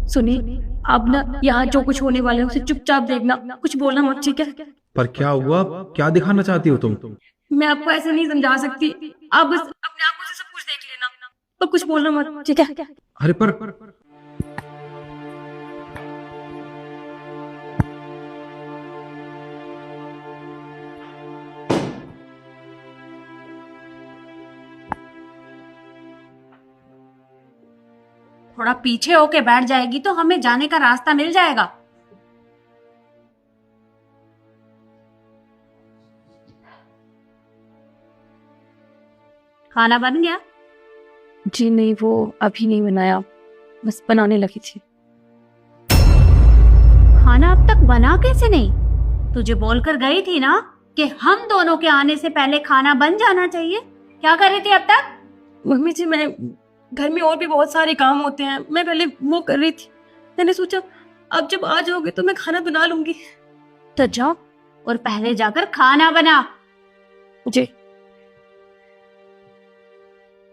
सुनिए, आप ना यहाँ जो कुछ होने वाले है उसे चुपचाप देखना, कुछ बोलना मत, ठीक है? पर क्या हुआ? क्या दिखाना चाहती हो तुम? मैं आपको ऐसे नहीं समझा सकती, आप बस अपने आंखों से सब कुछ देख लेना और कुछ बोलना मत, ठीक है? अरे पर थोड़ा पीछे होके बैठ जाएगी तो हमें जाने का रास्ता मिल जाएगा। खाना बन गया? जी नहीं, वो अभी नहीं बनाया, बस बनाने लगी थी। खाना अब तक बना कैसे नहीं? तुझे बोलकर गई थी ना कि हम दोनों के आने से पहले खाना बन जाना चाहिए। क्या कर रही थी अब तक? मम्मी जी, मैं घर में और भी बहुत सारे काम होते हैं, मैं पहले वो कर रही थी। मैंने सोचा अब जब आ जाओगे तो मैं खाना बना लूंगी। तो जाओ और पहले जाकर खाना बना। जी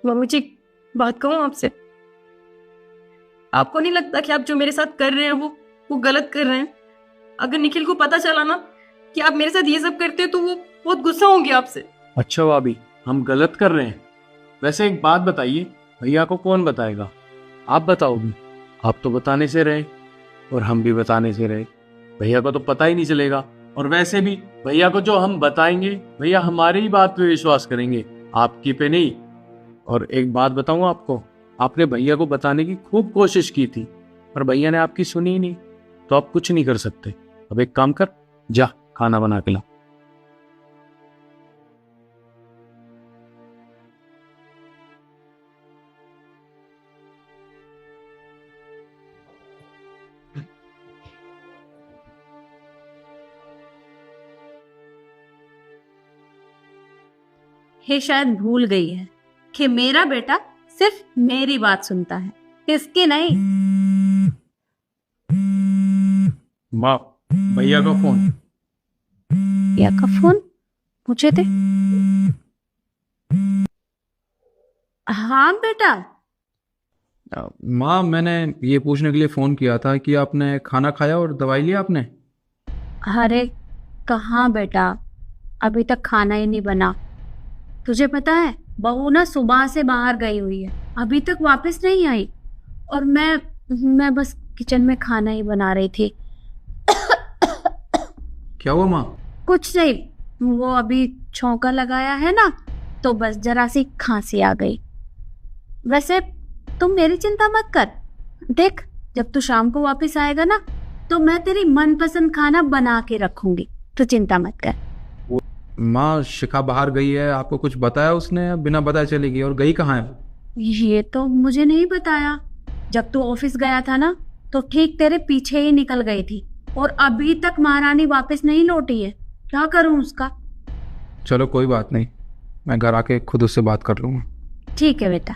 मम्मी जी, बात कहूँ आपसे? आपको नहीं लगता कि आप जो मेरे साथ कर रहे हैं वो गलत कर रहे हैं? अगर निखिल को पता चला ना कि आप मेरे साथ ये सब करते हैं तो वो बहुत गुस्सा होंगे आपसे। अच्छा भाभी, हम गलत कर रहे हैं? वैसे एक बात बताइए, भैया को कौन बताएगा? आप बताओगी? आप तो बताने से रहे और हम भी बताने से रहे, भैया को तो पता ही नहीं चलेगा। और वैसे भी भैया को जो हम बताएंगे, भैया हमारी ही बात पे विश्वास करेंगे, आपकी पे नहीं। और एक बात बताऊं आपको, आपने भैया को बताने की खूब कोशिश की थी पर भैया ने आपकी सुनी ही नहीं, तो आप कुछ नहीं कर सकते। अब एक काम कर, जा खाना बना के ला। ये शायद भूल गई है कि मेरा बेटा सिर्फ मेरी बात सुनता है, इसकी नहीं। माँ, भैया का फोन। या का फोन मुझे दे। हाँ बेटा। माँ, मैंने ये पूछने के लिए फ़ोन किया था कि आपने खाना खाया और दवाई लिया आपने? अरे कहाँ बेटा, अभी तक खाना ही नहीं बना। तुझे पता है बहू ना सुबह से बाहर गई हुई है, अभी तक वापस नहीं आई। और मैं बस किचन में खाना ही बना रही थी। क्या हुआ माँ? कुछ नहीं, वो अभी छौंका लगाया है ना, तो बस जरा सी खांसी आ गई। वैसे तुम मेरी चिंता मत कर, देख जब तू शाम को वापस आएगा ना तो मैं तेरी मनपसंद खाना बना के रखूंगी, तू चिंता मत कर। माँ, शिखा बाहर गई है, आपको कुछ बताया उसने या बिना बताए चली गई? और गई कहाँ है? ये तो मुझे नहीं बताया। जब तू ऑफिस गया था ना तो ठीक तेरे पीछे ही निकल गई थी और अभी तक महारानी वापस नहीं लौटी है। क्या करूं उसका? चलो कोई बात नहीं, मैं घर आके खुद उससे बात कर लूँगा। ठीक है बेटा।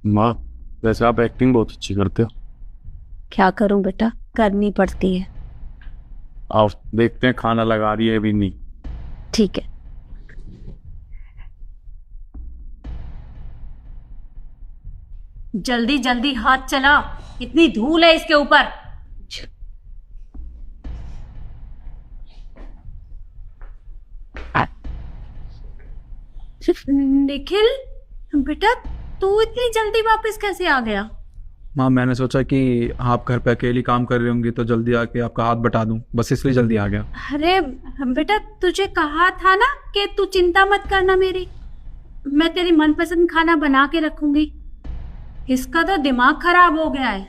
माँ, वैसे आप एक्टिंग बहुत अच्छी करते हो। क्या करूं बेटा, करनी पड़ती है। आओ देखते हैं खाना लगा रही है भी नहीं। ठीक है। जल्दी जल्दी हाथ चला, इतनी धूल है इसके ऊपर। निखिल बेटा, तू इतनी जल्दी वापस कैसे आ गया? माँ, मैंने सोचा कि आप घर पे अकेली काम कर रही होंगी तो जल्दी आके आपका हाथ बटा दूं, बस इसलिए जल्दी आ गया। अरे बेटा, तुझे कहा था ना कि तू चिंता मत करना मेरी, मैं तेरी मनपसंद खाना बना के रखूंगी। इसका तो दिमाग खराब हो गया है।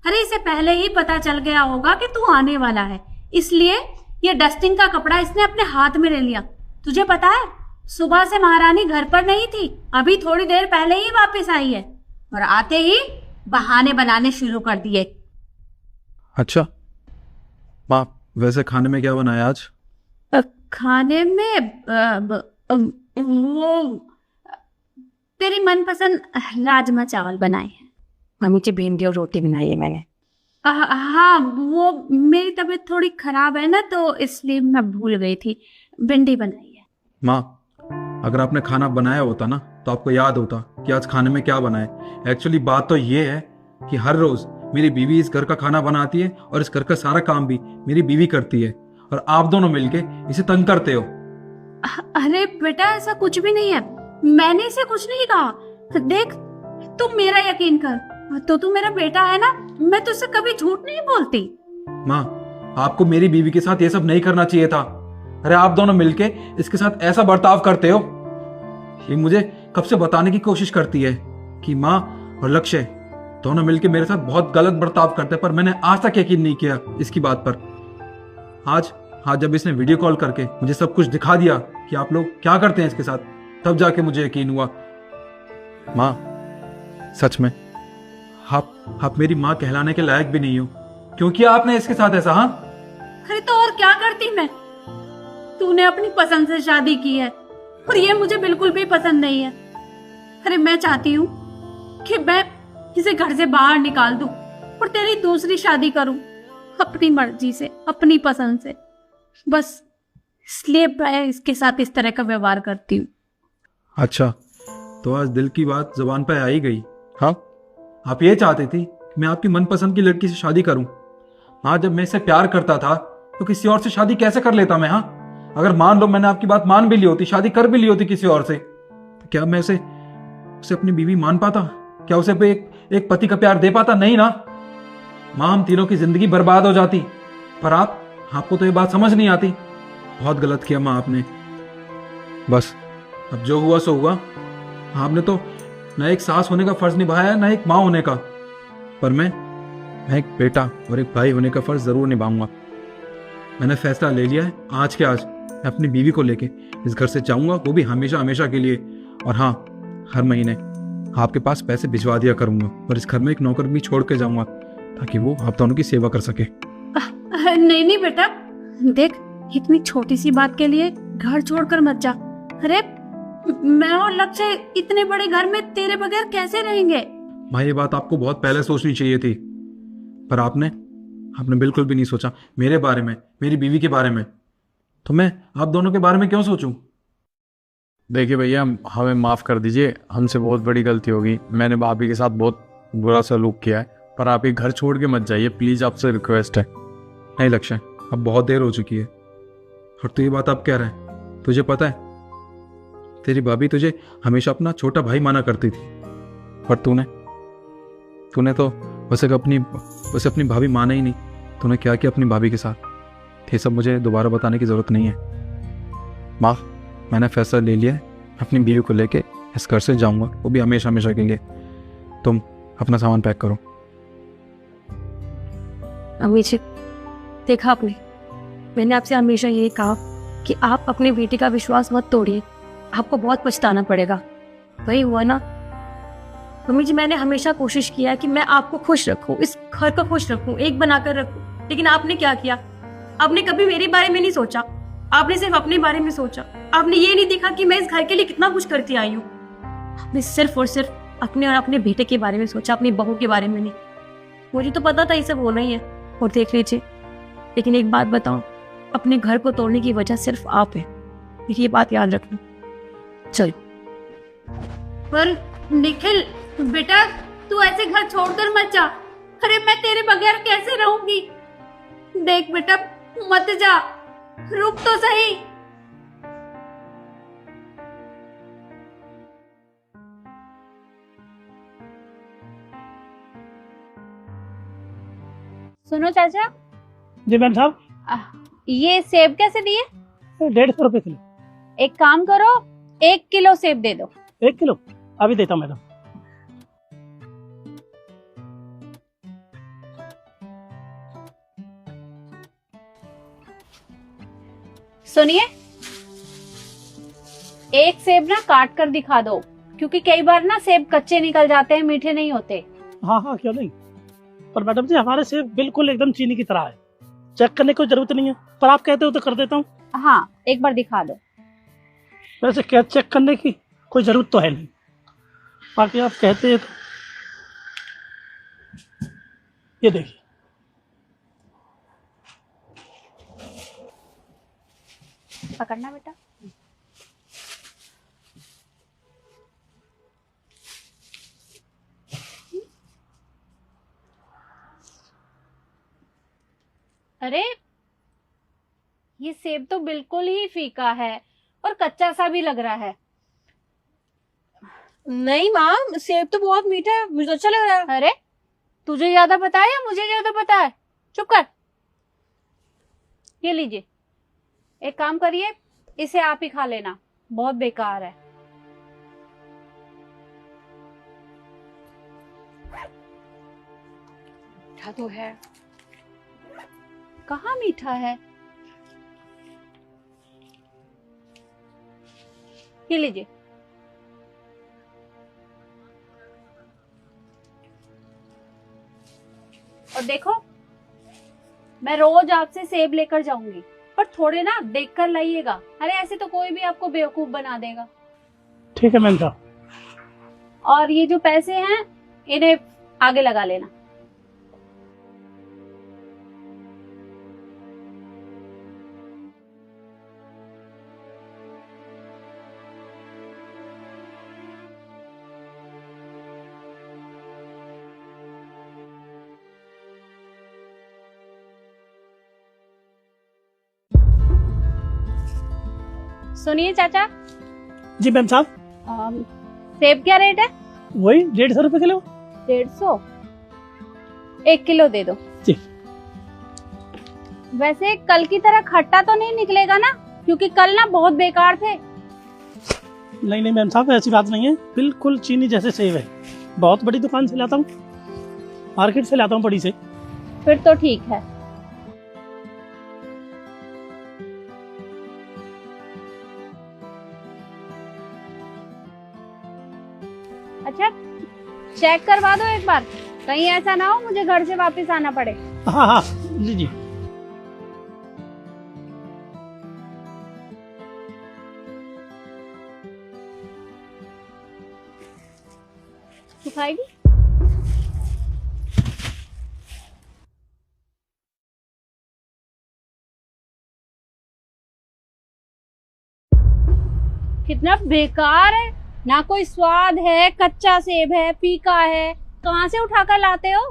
अरे इसे पहले ही पता चल गया होगा कि तू आने वाला है, इसलिए ये डस्टिंग का कपड़ा इसने अपने हाथ में ले लिया। तुझे पता है सुबह से महारानी घर पर नहीं थी, अभी थोड़ी देर पहले ही वापस आई है और आते ही बहाने बनाने शुरू कर दिए। अच्छा माँ, वैसे खाने में क्या बनाया आज? खाने में वो तेरी मनपसंद राजमा चावल बनाए हैं। मम्मी जी, भिंडी और रोटी बनाई है मैंने। हाँ, वो मेरी तबीयत थोड़ी खराब है ना तो इसलिए मैं भूल गई थी, भिंडी बनाई है। माँ, अगर आपने खाना बनाया होता ना तो आपको याद होता कि आज खाने में क्या बनाए। एक्चुअली बात तो ये है कि हर रोज मेरी बीवी इस घर का खाना बनाती है और इस घर का सारा काम भी मेरी बीवी करती है और आप दोनों मिलके इसे तंग करते हो। अरे बेटा ऐसा कुछ भी नहीं है, मैंने इसे कुछ नहीं कहा। देख तू मेरा यकीन कर, तो तू मेरा बेटा है ना, मैं तुझसे कभी झूठ नहीं बोलती। माँ, आपको मेरी बीवी के साथ ये सब नहीं करना चाहिए था। अरे आप दोनों मिलके इसके साथ ऐसा बर्ताव करते हो। ये मुझे कब से बताने की कोशिश करती है कि माँ और लक्ष्य दोनों मिलके मेरे साथ बहुत गलत बर्ताव करते हैं, पर मैंने आज तक यकीन नहीं किया इसकी बात पर। आज जब इसने वीडियो कॉल करके मुझे सब कुछ दिखा दिया कि आप लोग क्या करते हैं इसके साथ, तब जाके मुझे यकीन हुआ। माँ, सच में आप मेरी माँ कहलाने के लायक भी नहीं हो। क्यों किया आपने इसके साथ ऐसा? हाँ, अरे तो और क्या करती मैं? तूने अपनी पसंद से शादी की है और ये मुझे बिल्कुल भी पसंद नहीं है। अरे मैं चाहती हूँ कि मैं इसे घर से बाहर निकाल दूं और तेरी दूसरी शादी करूं अपनी मर्जी से, अपनी पसंद से। बस इसलिए मैं इसके साथ इस तरह का व्यवहार करती हूँ। अच्छा, तो आज दिल की बात जुबान पर आ ही गई। हाँ, आप ये चाहती थी कि मैं आपकी मनपसंद की लड़की से शादी करूं। हाँ, जब मैं इससे प्यार करता था तो किसी और से शादी कैसे कर लेता मैं? हाँ, अगर मान लो मैंने आपकी बात मान भी ली होती, शादी कर भी ली होती किसी और से, तो क्या मैं उसे अपनी बीवी मान पाता? क्या उसे पे एक पति का प्यार दे पाता? नहीं ना माँ, हम तीनों की जिंदगी बर्बाद हो जाती। पर आपको तो ये बात समझ नहीं आती। बहुत गलत किया माँ आपने। बस अब जो हुआ सो हुआ। आपने तो न एक सास होने का फर्ज निभाया है, न एक माँ होने का। पर मैं एक बेटा और एक भाई होने का फर्ज जरूर निभाऊंगा। मैंने फैसला ले लिया है, आज के आज मैं अपनी बीवी को लेके इस घर से जाऊंगा, वो भी हमेशा हमेशा के लिए। और हाँ, हर महीने आपके पास पैसे भिजवा दिया करूंगा और इस घर में एक नौकर भी छोड़ के जाऊंगा ताकि वो आप दोनों की सेवा कर सके। नहीं बेटा, देख इतनी छोटी सी बात के लिए घर छोड़कर मत जा। अरे मैं और लक्ष्य इतने बड़े घर में तेरे बगैर कैसे रहेंगे? माँ, ये बात आपको बहुत पहले सोचनी चाहिए थी, पर आपने बिल्कुल भी नहीं सोचा मेरे बारे में, मेरी बीवी के बारे में। तो मैं आप दोनों के बारे में क्यों सोचूं? देखिए भैया, हमें माफ़ कर दीजिए, हमसे बहुत बड़ी गलती होगी। मैंने भाभी के साथ बहुत बुरा सलूक किया है, पर आप ये घर छोड़ के मत जाइए प्लीज़, आपसे रिक्वेस्ट है। नहीं लक्ष्य, अब बहुत देर हो चुकी है और तू ये बात अब कह रहा है। तुझे पता है तेरी भाभी तुझे हमेशा अपना छोटा भाई माना करती थी, पर तूने तो वैसे अपनी भाभी माना ही नहीं। तूने क्या किया अपनी भाभी के साथ, ये सब मुझे दोबारा बताने की ज़रूरत नहीं है। माँ, मैंने फैसला ले लिया है, अपनी बीवी को लेके इस घर से जाऊंगा, वो भी हमेशा हमेशा के लिए। तुम अपना सामान पैक करो। अम्मी जी, देखा आपने, मैंने आपसे हमेशा यही कहा कि आप अपने बेटे का विश्वास मत तोड़िए, आपको बहुत पछताना पड़ेगा। वही हुआ ना मम्मी जी, मैंने हमेशा कोशिश किया है कि मैं आपको खुश रखूं, इस घर को खुश रखूं, एक बनाकर रखूं, लेकिन आपने क्या किया? आपने कभी मेरे बारे में नहीं सोचा, आपने सिर्फ अपने बारे में सोचा। आपने ये नहीं देखा कि मैं इस घर के लिए कितना कुछ करती आई हूँ। आपने सिर्फ और सिर्फ अपने और अपने बेटे के बारे में सोचा, अपनी बहू के बारे में नहीं। मुझे तो पता था ये सब होना ही है, और देख लीजिए। लेकिन एक बात बताऊं, अपने घर को तोड़ने की वजह सिर्फ आप है, ये बात याद रखना। चलो। पर निखिल बेटा, तू ऐसे घर छोड़कर मत जा। अरे मैं तेरे बगैर कैसे रहूंगी? देख बेटा, मत जा, रुक तो सही। सुनो चाचा, जी मैम साहब। ये सेब कैसे दिए? 150 रुपये किलो। एक काम करो, 1 किलो सेब दे दो। 1 किलो अभी देता हूँ मैडम। सुनिए, एक सेब ना काट कर दिखा दो, क्योंकि कई बार ना सेब कच्चे निकल जाते हैं, मीठे नहीं होते। हाँ हाँ क्यों नहीं, पर मैडम जी हमारे सेब बिल्कुल एकदम चीनी की तरह है, चेक करने की जरूरत नहीं है, पर आप कहते हो तो कर देता हूँ। हाँ, एक बार दिखा दो। वैसे क्या चेक करने की कोई जरूरत तो है नहीं, बाकी आप कहते हैं तो ये देखिए। पकड़ना बेटा। अरे ये सेब तो बिल्कुल ही फीका है और कच्चा सा भी लग रहा है। नहीं माँ, सेब तो बहुत मीठा है, मुझे तो अच्छा लग रहा है। अरे तुझे ज्यादा पता है या मुझे ज्यादा पता है? चुप कर। ये लीजिए, एक काम करिए, इसे आप ही खा लेना, बहुत बेकार है। मीठा तो है। कहाँ मीठा है? ये लीजिए। और देखो, मैं रोज आपसे सेब लेकर जाऊंगी, पर थोड़े ना देख कर लाइएगा। अरे ऐसे तो कोई भी आपको बेवकूफ बना देगा। ठीक है मैम साहब। और ये जो पैसे हैं इन्हें आगे लगा लेना। सुनिए चाचा, जी मैम साहब। सेब क्या रेट है? वही 150 रुपए किलो। 150? 1 किलो दे दो। जी। वैसे कल की तरह खट्टा तो नहीं निकलेगा ना? क्योंकि कल ना बहुत बेकार थे। नहीं नहीं मैम साहब, ऐसी बात नहीं है, बिल्कुल चीनी जैसे सेब है। बहुत बड़ी दुकान से लाता हूँ, मार्केट से लाता हूँ बड़ी से। फिर तो ठीक है। अच्छा, चेक करवा दो एक बार, कहीं ऐसा ना हो मुझे घर से वापस आना पड़े। हाँ हाँ लीजिए। तू खाएगी? कितना बेकार है, ना कोई स्वाद है, कच्चा सेब है, फीका है, कहाँ से उठाकर लाते हो?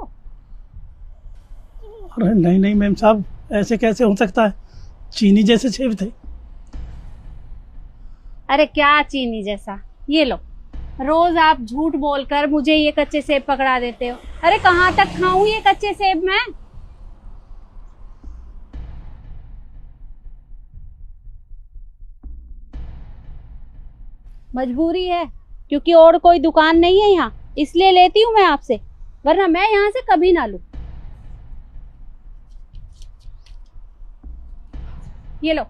अरे नहीं नहीं मैम साहब, ऐसे कैसे हो सकता है, चीनी जैसे सेब थे। अरे क्या चीनी जैसा? ये लो, रोज आप झूठ बोलकर मुझे ये कच्चे सेब पकड़ा देते हो। अरे कहाँ तक खाऊं ये कच्चे सेब मैं? मजबूरी है, क्योंकि और कोई दुकान नहीं है यहाँ, इसलिए लेती हूँ मैं आपसे, वरना मैं यहाँ से कभी ना लूं। ये लो,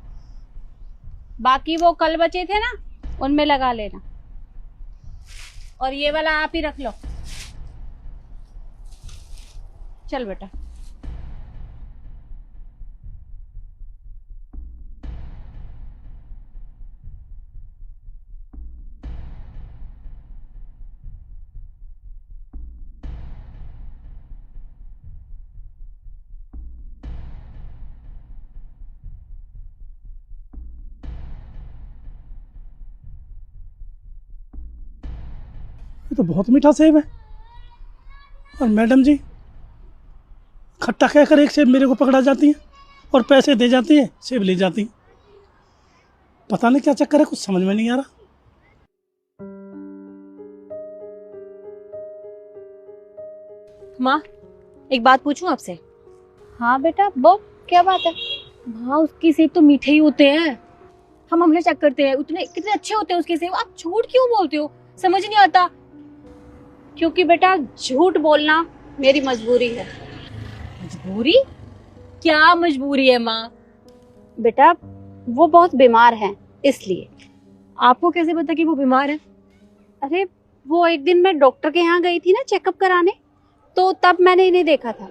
बाकी वो कल बचे थे ना, उनमें लगा लेना, और ये वाला आप ही रख लो। चल बेटा। ये तो बहुत मीठा सेब है। और मैडम जी खट्टा कहकर एक सेब मेरे को पकड़ा जाती है और पैसे दे जाती है, सेब ले जाती है। पता नहीं क्या चक्कर है, कुछ समझ में नहीं आ रहा। माँ, एक बात पूछूं आपसे? हाँ बेटा बोल, क्या बात है? माँ, उसके सेब तो मीठे ही होते हैं। हम हमेशा चेक करते हैं, उतने कितने अच्छे होते हैं उसके सेब। आप झूठ क्यों बोलते हो? समझ नहीं आता। क्योंकि बेटा झूठ बोलना मेरी मजबूरी है। मजबूरी? क्या मजबूरी है माँ? बेटा वो बहुत बीमार हैं, इसलिए। आपको कैसे पता कि वो बीमार है? अरे वो एक दिन मैं डॉक्टर के यहाँ गई थी ना चेकअप कराने, तो तब मैंने इन्हें देखा था।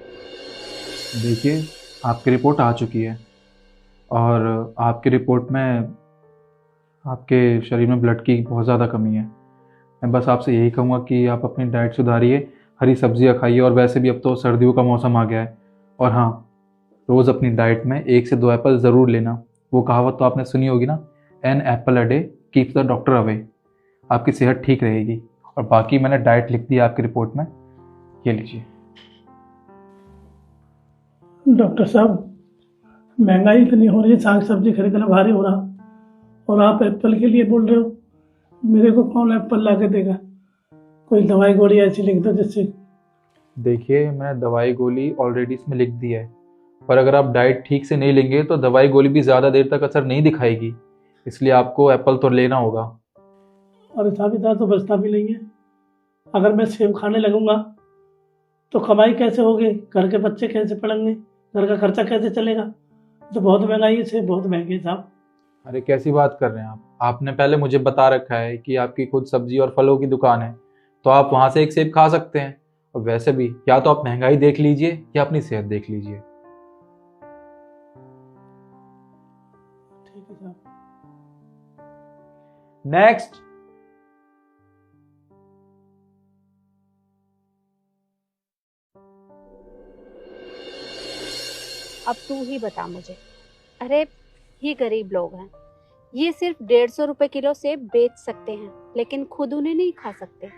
देखिए, आपकी रिपोर्ट आ चुकी है और आपकी रिपोर्ट में आपके शरीर में ब्लड की बहुत ज़्यादा कमी है। मैं बस आपसे यही कहूँगा कि आप अपनी डाइट सुधारिए, हरी सब्जियाँ खाइए, और वैसे भी अब तो सर्दियों का मौसम आ गया है। और हाँ, रोज़ अपनी डाइट में 1 से 2 एप्पल ज़रूर लेना। वो कहावत तो आपने सुनी होगी ना, an apple a day keeps the doctor away. आपकी सेहत ठीक रहेगी। और बाकी मैंने डाइट लिख दी आपकी रिपोर्ट में, ये लीजिए। डॉक्टर साहब महंगाई इतनी हो रही है, साग सब्जी खरीदना भारी हो रहा, और आप एप्पल के लिए बोल रहे हो। मेरे को कौन एप्पल ला के देगा? कोई दवाई गोली ऐसी लिख दो जिससे। देखिए, मैंने दवाई गोली ऑलरेडी इसमें लिख दी है, पर अगर आप डाइट ठीक से नहीं लेंगे तो दवाई गोली भी ज़्यादा देर तक असर नहीं दिखाएगी, इसलिए आपको एप्पल तो लेना होगा। और हिसाब किताब तो बचता भी नहीं है। अगर मैं सेब खाने लगूंगा तो कमाई कैसे होगी? घर के बच्चे कैसे पढ़ेंगे? घर का खर्चा कैसे चलेगा? तो बहुत महंगाई है, सेब बहुत महंगे साहब। अरे कैसी बात कर रहे हैं आप? आपने पहले मुझे बता रखा है कि आपकी खुद सब्जी और फलों की दुकान है, तो आप वहाँ से एक सेब खा सकते हैं। और वैसे भी या तो आप महंगाई देख लीजिए या अपनी सेहत देख लीजिए। ठीक है साहब। नेक्स्ट। अब तू ही बता मुझे। अरे ये गरीब लोग हैं, ये सिर्फ 150 रुपए किलो सेब बेच सकते हैं, लेकिन खुद उन्हें नहीं खा सकते,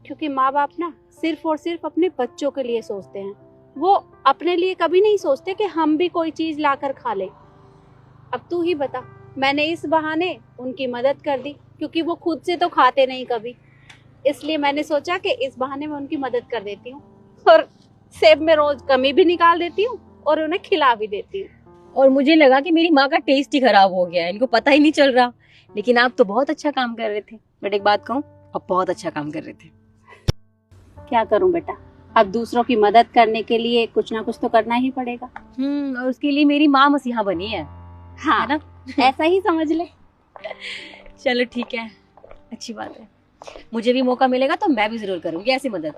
क्योंकि माँ बाप ना सिर्फ और सिर्फ अपने बच्चों के लिए सोचते हैं। वो अपने लिए कभी नहीं सोचते कि हम भी कोई चीज लाकर खा लें। अब तू ही बता, मैंने इस बहाने उनकी मदद कर दी, क्योंकि वो खुद से तो खाते नहीं कभी, इसलिए मैंने सोचा कि इस बहाने मैं उनकी मदद कर देती हूँ और सेब में रोज कमी भी निकाल देती हूँ और उन्हें खिला भी देती हूँ। और मुझे लगा कि मेरी माँ का टेस्ट ही खराब हो गया है, इनको पता ही नहीं चल रहा। लेकिन आप तो बहुत अच्छा काम कर रहे थे। बट एक बात कहूँ, आप बहुत अच्छा काम कर रहे थे। क्या करूं बेटा, अब दूसरों की मदद करने के लिए कुछ ना कुछ तो करना ही पड़ेगा। और उसके लिए मेरी माँ मसीहा बनी है। हाँ है ना? ऐसा ही समझ ले। चलो ठीक है, अच्छी बात है। मुझे भी मौका मिलेगा तो मैं भी जरूर करूंगी ऐसी मदद।